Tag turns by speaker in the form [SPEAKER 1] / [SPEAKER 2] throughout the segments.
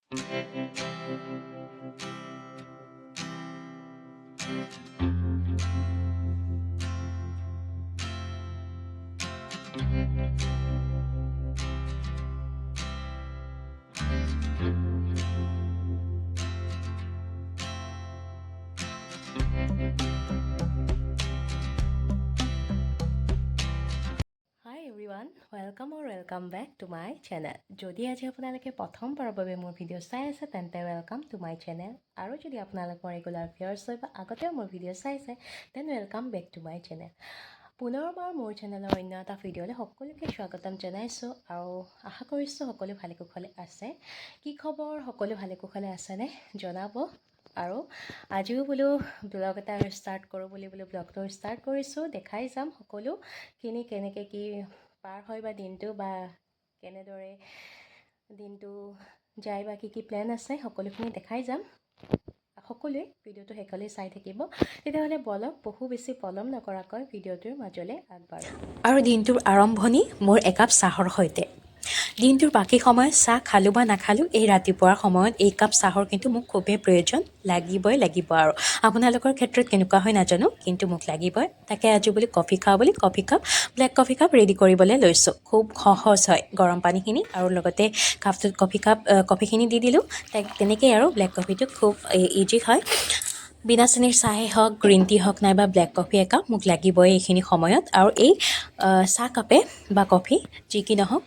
[SPEAKER 1] Hi everyone, welcome back to my channel. যদি আজি আপোনালোকে প্ৰথমবাৰৰ বাবে মোৰ ভিডিঅ' চাই আছে তেন্তে welcome to my channel. আৰু যদি আপোনালোক মোৰ ৰেগুলাৰ ভিউৱাৰ্ছ হয় বা আগতেও মোৰ ভিডিঅ' চাইছে then welcome back to my channel. পুনৰবাৰ মোৰ চেনেলৰ অন্য এটা ভিডিঅ'লৈ সকলোকে স্বাগতম জনাইছোঁ আৰু আশা কৰিছোঁ সকলো ভালে কুশলে আছে। কি খবৰ, সকলো ভালে কুশলে আছেনে জনাব। আৰু আজিও বোলো ব্লগ এটা ষ্টাৰ্ট কৰোঁ বুলি ব্লগটো ষ্টাৰ্ট কৰিছোঁ। দেখাই যাম সকলোখিনি কেনেকৈ কি পাৰ হয় বা দিনটো বা কেনেদৰে দিনটো যায় বা কি প্লেন আছে সকলোখিনি দেখাই যাম। সকলোৱে ভিডিঅ'টো শেষলৈ চাই থাকিব। তেতিয়াহ'লে বলক বহু বেছি পলম নকৰাকৈ ভিডিঅ'টোৰ মাজলৈ আগবাঢ়ো। আৰু দিনটোৰ আৰম্ভণি মোৰ একাপ চাহৰ সৈতে। দিনটোৰ বাকী সময়ত চাহ খালোঁ বা নাখালোঁ, এই ৰাতিপুৱাৰ সময়ত এই কাপ চাহৰ কিন্তু মোক খুবেই প্ৰয়োজন, লাগিব আৰু আপোনালোকৰ ক্ষেত্ৰত কেনেকুৱা হয় নাজানো, কিন্তু মোক লাগিবই। তাকে আজি বুলি কফি খাওঁ বুলি ব্লেক কফি কাপ ৰেডি কৰিবলৈ লৈছোঁ। খুব সহজ হয়, গৰম পানীখিনি আৰু লগতে কাপটোত কফিখিনি দি দিলোঁ। তেনেকেই আৰু ব্লেক কফিটো খুব ইজি হয়। বিনা চেনিৰ চাহেই হওক, গ্ৰীণ টি হওক নাইবা ব্লেক কফি একাপ মোক লাগিবই এইখিনি সময়ত। আৰু এই চাহ কাপে বা কফি যি কি নহওক,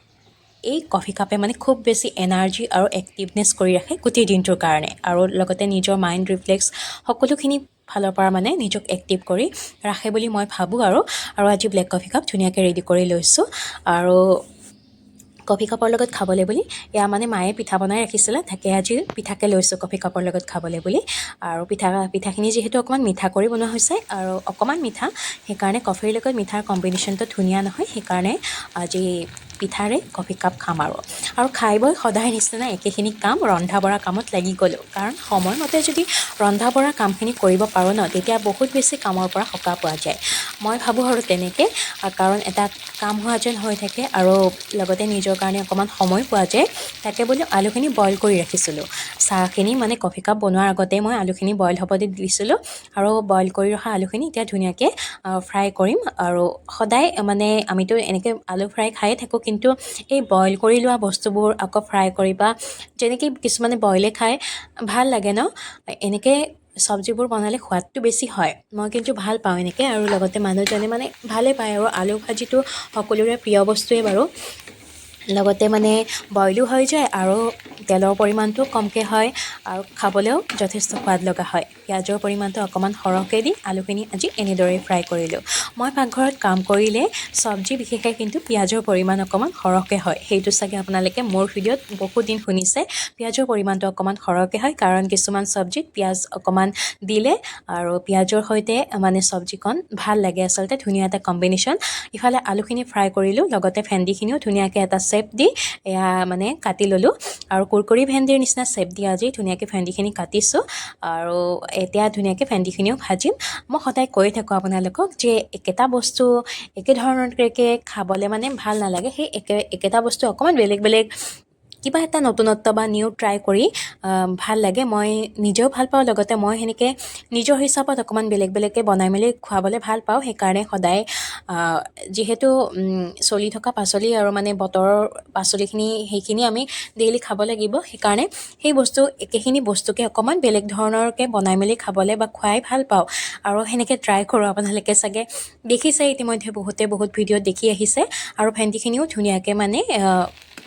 [SPEAKER 1] এই কফি কাপে মানে খুব বেছি এনাৰ্জি আৰু এক্টিভনেছ কৰি ৰাখে গোটেই দিনটোৰ কাৰণে। আৰু লগতে নিজৰ মাইণ্ড ৰিফ্লেক্স সকলোখিনি ফালৰ পৰা মানে নিজক এক্টিভ কৰি ৰাখে বুলি মই ভাবোঁ। আৰু আজি ব্লেক কফি কাপ ধুনীয়াকৈ ৰেডি কৰি লৈছোঁ। আৰু কফি কাপৰ লগত খাবলৈ বুলি এয়া মানে মায়ে পিঠা বনাই ৰাখিছিলে, তাকে আজি পিঠাকে লৈছোঁ কফি কাপৰ লগত খাবলৈ বুলি। আৰু পিঠাখিনি যিহেতু অকণমান মিঠা কৰি বনোৱা হৈছে আৰু অকণমান মিঠা, সেইকাৰণে কফিৰ লগত মিঠাৰ কম্বিনেশ্যনটো ধুনীয়া নহয়, সেইকাৰণে আজি পিঠাৰে কফি কাপ খাম। আৰু খাই বৈ সদায় নিচিনা একেখিনি কাম ৰন্ধা বঢ়া কামত লাগি গ'লোঁ। কাৰণ সময়মতে যদি ৰন্ধা বঢ়া কামখিনি কৰিব পাৰোঁ ন, তেতিয়া বহুত বেছি কামৰ পৰা সকাহ পোৱা যায়। মই ভাবোঁ আৰু তেনেকৈ, কাৰণ এটা কাম হোৱা যেন হৈ থাকে আৰু লগতে নিজৰ কাৰণে অকণমান সময় পোৱা যায়। তাকে বোলো আলুখিনি বইল কৰি ৰাখিছিলোঁ। চাহখিনি মানে কফি কাপ বনোৱাৰ আগতে মই আলুখিনি বইল হ'ব দি দিছিলোঁ। আৰু বইল কৰি ৰখা আলুখিনি এতিয়া ধুনীয়াকৈ ফ্ৰাই কৰিম। আৰু সদায় মানে আমিতো এনেকৈ আলু ফ্ৰাই খায়ে থাকোঁ, কিন্তু এই বইল কৰি লোৱা বস্তুবোৰ আকৌ ফ্ৰাই কৰি বা যেনেকৈ কিছুমানে বইলে খায় ভাল লাগে ন, এনেকৈ চব্জিবোৰ বনালে সোৱাদটো বেছি হয়। মই কিন্তু ভাল পাওঁ এনেকৈ, আৰু লগতে মানুহজনে মানে ভালেই পায়। আৰু আলু ভাজিটো সকলোৰে প্ৰিয় বস্তুৱেই বাৰু। লগতে মানে বইলো হৈ যায় আৰু তেলৰ পৰিমাণটো কমকৈ হয় আৰু খাবলৈও যথেষ্ট সোৱাদ লগা হয়। পিঁয়াজৰ পৰিমাণটো অকণমান সৰহকৈ দি আলুখিনি আজি এনেদৰেই ফ্ৰাই কৰিলোঁ। মই পাকঘৰত কাম কৰিলে চব্জি বিশেষকৈ কিন্তু পিঁয়াজৰ পৰিমাণ অকণমান সৰহকৈ হয়। সেইটো চাগে আপোনালোকে মোৰ ভিডিঅ'ত বহুত দিন শুনিছে, পিঁয়াজৰ পৰিমাণটো অকণমান সৰহকৈ হয়। কাৰণ কিছুমান চব্জিত পিঁয়াজ অকণমান দিলে আৰু পিঁয়াজৰ সৈতে মানে চব্জিকণ ভাল লাগে, আচলতে ধুনীয়া এটা কম্বিনেশ্যন। ইফালে আলুখিনি ফ্ৰাই কৰিলোঁ, লগতে ভেন্দিখিনিও ধুনীয়াকৈ এটা শ্বেপ দি এয়া মানে কাটি ল'লোঁ। আৰু কুৰকুৰি ভেন্দিৰ নিচিনা শ্বেপ দি আজি ধুনীয়াকৈ ভেন্দিখিনি কাটিছোঁ। আৰু এতিয়া ধুনীয়াকৈ ভেন্দিখিনিও ভাজিম। মই সদায় কৈ থাকোঁ আপোনালোকক যে একেটা বস্তু একেধৰণকৈ খাবলৈ মানে ভাল নালাগে। সেই একেটা বস্তু অকণমান বেলেগ কিবা এটা নতুনত্ব বা নিউ ট্ৰাই কৰি ভাল লাগে। মই নিজেও ভাল পাওঁ, লগতে মই সেনেকৈ নিজৰ হিচাপত অকণমান বেলেগকৈ বনাই মেলি খুৱাবলৈ ভাল পাওঁ। সেইকাৰণে সদায় যিহেতু চলি থকা পাচলি আৰু মানে বতৰৰ পাচলিখিনি সেইখিনি আমি ডেইলি খাব লাগিব, সেইকাৰণে সেই একেখিনি বস্তুকে অকণমান বেলেগ ধৰণৰকৈ বনাই মেলি খাবলৈ বা খুৱাই ভাল পাওঁ। আৰু সেনেকৈ ট্ৰাই কৰোঁ। আপোনালোকে চাগে দেখিছে ইতিমধ্যে বহুত ভিডিঅ'ত দেখি আহিছে। আৰু ভেন্দিখিনিও ধুনীয়াকৈ মানে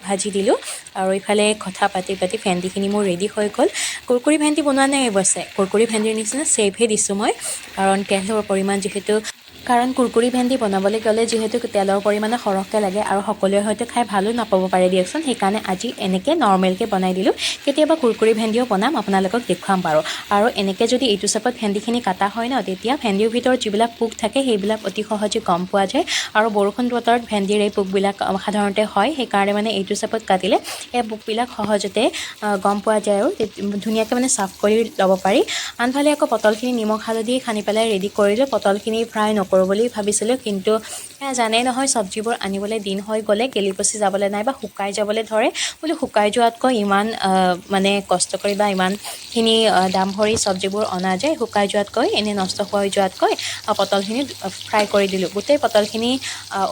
[SPEAKER 1] ভাজি দিলোঁ। আৰু ইফালে কথা পাতি ভেন্দিখিনি মোৰ ৰেডি হৈ গ'ল। কুৰকুৰি ভেন্দি বনোৱা নাই অৱশ্যে, কুৰকুৰি ভেন্দিৰ নিচিনা শ্বেপহে দিছোঁ মই, কাৰণ তেলৰ পৰিমাণ কাৰণ কুৰকুৰি ভেন্দি বনাবলৈ গ'লে যিহেতু তেলৰ পৰিমাণে সৰহকৈ লাগে আৰু সকলোৱে হয়তো খাই ভালো নাপাব পাৰে দিয়কচোন। সেইকাৰণে আজি এনেকৈ নৰ্মেলকৈ বনাই দিলোঁ। কেতিয়াবা কুৰকুৰি ভেন্দিও বনাম, আপোনালোকক দেখুৱাম বাৰু। আৰু এনেকৈ যদি এইটো চেপত ভেন্দিখিনি কাটা হয় ন, তেতিয়া ভেন্দিৰ ভিতৰত যিবিলাক পোক থাকে সেইবিলাক অতি সহজে গম পোৱা যায়। আৰু বৰষুণ বতৰত ভেন্দিৰ এই পোকবিলাক সাধাৰণতে হয়, সেইকাৰণে মানে এইটো চেপত কাটিলে এই পোকবিলাক সহজতে গম পোৱা যায় আৰু ধুনীয়াকৈ মানে চাফ কৰি ল'ব পাৰি। আনফালে আকৌ পটলখিনি নিমখ হালধি সানি পেলাই ৰেডি কৰিলোঁ। পটলখিনি ফ্ৰাই নকৰোঁ বুলি ভাবিছিলোঁ, কিন্তু জানেই নহয় চব্জিবোৰ আনিবলৈ দিন হৈ গ'লে গেলি পচি যাবলৈ নাই বা শুকাই যাবলৈ ধৰে বোলো শুকাই যোৱাতকৈ ইমান মানে কষ্ট কৰি বা ইমানখিনি দাম ভৰি চব্জিবোৰ অনা যায় শুকাই যোৱাতকৈ এনেই নষ্ট হৈ যোৱাতকৈ পটলখিনি ফ্ৰাই কৰি দিলোঁ গোটেই পটলখিনি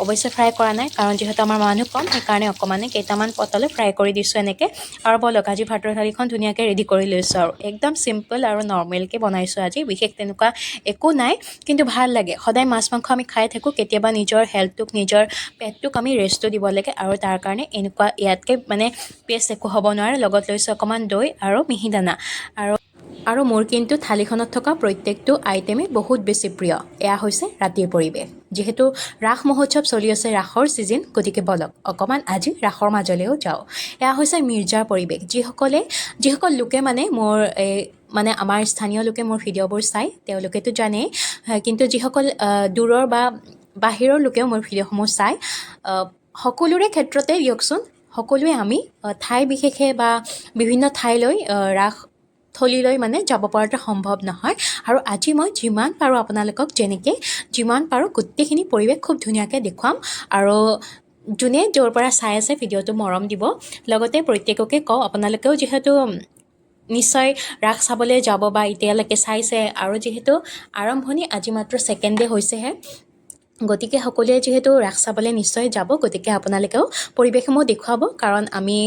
[SPEAKER 1] অৱশ্যে ফ্ৰাই কৰা নাই কাৰণ যিহেতু আমাৰ মানুহ কম সেইকাৰণে অকণমান কেইটামান পটলে ফ্ৰাই কৰি দিছোঁ এনেকৈ আৰু বলক আজি ভাতৰ থালিখন ধুনীয়াকৈ ৰেডি কৰি লৈছোঁ আৰু একদম চিম্পল আৰু নৰ্মেলকৈ বনাইছোঁ আজি বিশেষ তেনেকুৱা একো নাই কিন্তু ভাল লাগে সদায় মাছ মাংস আমি খাই থাকোঁ কেতিয়াবা নিজৰ হেল্থটোক নিজৰ পেটটোক আমি ৰেষ্টটো দিব লাগে আৰু তাৰ কাৰণে এনেকুৱা ইয়াতকৈ মানে পেষ্ট একো হ'ব নোৱাৰে লগত লৈছোঁ অকণমান দৈ আৰু মিহি দানা আৰু মোৰ কিন্তু থালিখনত থকা প্ৰত্যেকটো আইটেমেই বহুত বেছি প্ৰিয় এয়া হৈছে ৰাতিৰ পৰিৱেশ যিহেতু ৰাস মহোৎসৱ চলি আছে ৰাসৰ ছিজন গতিকে বলক অকণমান আজি ৰাসৰ মাজলৈও যাওঁ এয়া হৈছে মিৰ্জাৰ পৰিৱেশ যিসকল লোকে মানে মোৰ মানে আমাৰ স্থানীয় লোকে মোৰ ভিডিঅ'বোৰ চাই তেওঁলোকেতো জানেই কিন্তু যিসকল দূৰৰ বা বাহিৰৰ লোকেও মোৰ ভিডিঅ'সমূহ চাই সকলোৰে ক্ষেত্ৰতে দিয়কচোন সকলোৱে আমি ঠাই বিশেষে বা বিভিন্ন ঠাইলৈ ৰাস থলীলৈ মানে যাব পৰাটো সম্ভৱ নহয় আৰু আজি মই যিমান পাৰোঁ আপোনালোকক যিমান পাৰোঁ গোটেইখিনি পৰিৱেশ খুব ধুনীয়াকৈ দেখুৱাম আৰু যোনে য'ৰ পৰা চাই আছে ভিডিঅ'টো মৰম দিব লগতে প্ৰত্যেককে কওঁ আপোনালোকেও যিহেতু নিশ্চয় ৰাস চাবলৈ যাব বা এতিয়ালৈকে চাইছে আৰু যিহেতু আৰম্ভণি আজি মাত্ৰ ছেকেণ্ড ডে হৈছেহে গতিকে সকলোৱে যিহেতু ৰাস চাবলৈ নিশ্চয় যাব গতিকে আপোনালোকেও পৰিৱেশসমূহ দেখুৱাব কাৰণ আমি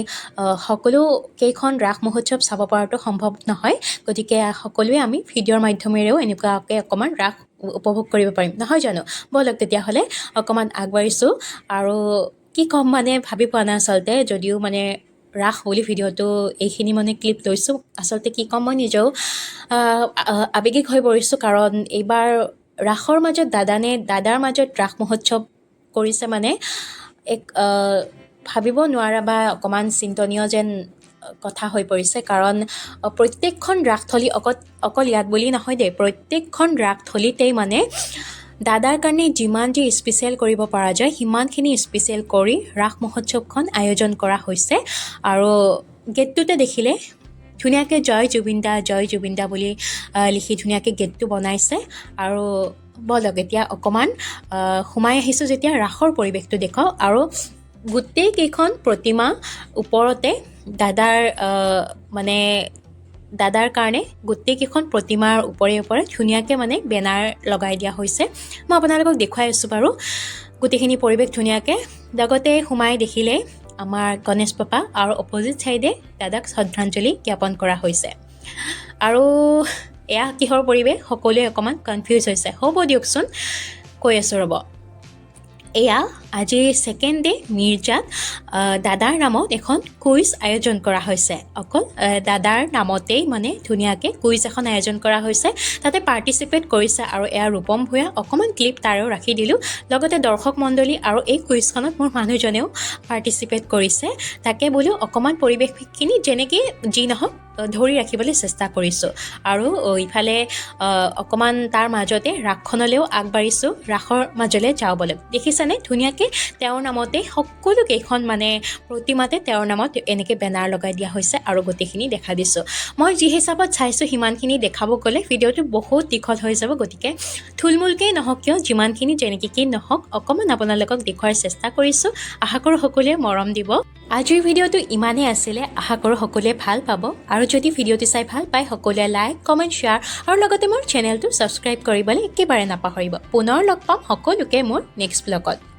[SPEAKER 1] সকলো কেইখন ৰাস মহোৎসৱ চাব পৰাটো সম্ভৱ নহয় গতিকে সকলোৱে আমি ভিডিঅ'ৰ মাধ্যমেৰেও এনেকুৱাকৈ অকণমান ৰাস উপভোগ কৰিব পাৰিম নহয় জানো বলক তেতিয়াহ'লে অকণমান আগবাঢ়িছোঁ আৰু কি ক'ম মানে ভাবি পোৱা নাই আচলতে যদিও মানে ৰাস বুলি ভিডিঅ'টো এইখিনি মানে ক্লিপ লৈছোঁ আচলতে কি ক'ম মই নিজেও আৱেগিক হৈ পৰিছোঁ কাৰণ এইবাৰ ৰাসৰ মাজত দাদাৰ মাজত ৰাস মহোৎসৱ কৰিছে মানে এক ভাবিব নোৱাৰা বা অকণমান চিন্তনীয় যেন কথা হৈ পৰিছে কাৰণ প্ৰত্যেকখন ৰাসথলী অকল ইয়াত বুলি নহয় দেই প্ৰত্যেকখন ৰাসথলীতেই মানে দাদাৰ কাৰণে যিমান যি স্পেচিয়েল কৰিব পৰা যায় সিমানখিনি স্পেচিয়েল কৰি ৰাস মহোৎসৱখন আয়োজন কৰা হৈছে আৰু গেটটোতে দেখিলে ধুনীয়াকৈ জয় জুবিন দা বুলি লিখি ধুনীয়াকৈ গেটটো বনাইছে আৰু বলক এতিয়া অকণমান সোমাই আহিছোঁ যেতিয়া ৰাসৰ পৰিৱেশটো দেখাওঁ আৰু গোটেইকেইখন প্ৰতিমা ওপৰতে দাদাৰ কাৰণে গোটেইকেইখন প্ৰতিমাৰ ওপৰে ধুনীয়াকৈ মানে বেনাৰ লগাই দিয়া হৈছে মই আপোনালোকক দেখুৱাই আছোঁ বাৰু গোটেইখিনি পৰিৱেশ ধুনীয়াকৈ লগতে সোমাই দেখিলে আমাৰ গণেশ পাপা আৰু অপজিট ছাইডে দাদাক শ্ৰদ্ধাঞ্জলি জ্ঞাপন কৰা হৈছে আৰু এয়া কিহৰ পৰিৱেশ সকলোৱে অকণমান কনফিউজ হৈছে হ'ব দিয়কচোন কৈ আছোঁ ৰ'ব এয়া আজি ছেকেণ্ড ডে মিৰ্জাত দাদাৰ নামত এখন কুইজ আয়োজন কৰা হৈছে অকল দাদাৰ নামতেই মানে ধুনীয়াকৈ কুইজ এখন আয়োজন কৰা হৈছে তাতে পাৰ্টিচিপেট কৰিছে আৰু এয়া ৰূপম ভূঞা অকণমান ক্লিপ তাৰেও ৰাখি দিলোঁ লগতে দৰ্শক মণ্ডলী আৰু এই কুইজখনত মোৰ মানুহজনেও পাৰ্টিচিপেট কৰিছে তাকে বোলো অকণমান পৰিৱেশখিনি যেনেকৈ যি নহওক ধৰি ৰাখিবলৈ চেষ্টা কৰিছোঁ আৰু ইফালে অকণমান তাৰ মাজতে ৰাসখনলৈও আগবাঢ়িছোঁ ৰাসৰ মাজলৈ যাওঁ বলক দেখিছেনে ধুনীয়াকৈ তেওঁৰ নামতে সকলো কেইখন মানে প্ৰতিমাতে তেওঁৰ নামত এনেকৈ বেনাৰ লগাই দিয়া হৈছে আৰু গোটেইখিনি দেখা দিছোঁ মই যি হিচাপত চাইছোঁ সিমানখিনি দেখাব গ'লে ভিডিঅ'টো বহুত দীঘল হৈ যাব গতিকে থুলমূলকৈ নহওক কিয় যিমানখিনি যেনেকৈ কি নহওক অকণমান আপোনালোকক দেখুৱাৰ চেষ্টা কৰিছোঁ আশা কৰোঁ সকলোৱে মৰম দিব আজিৰ ভিডিঅ'টো ইমানেই আছিলে আশা কৰোঁ সকলোৱে ভাল পাব আৰু যদি ভিডিঅ'টো চাই ভাল পায় সকলোৱে লাইক কমেণ্ট শ্বেয়াৰ আৰু লগতে মোৰ চেনেলটো ছাবস্ক্ৰাইব কৰিবলৈ একেবাৰে নাপাহৰিব পুনৰ লগ পাম সকলোকে মোৰ নেক্সট ব্লগত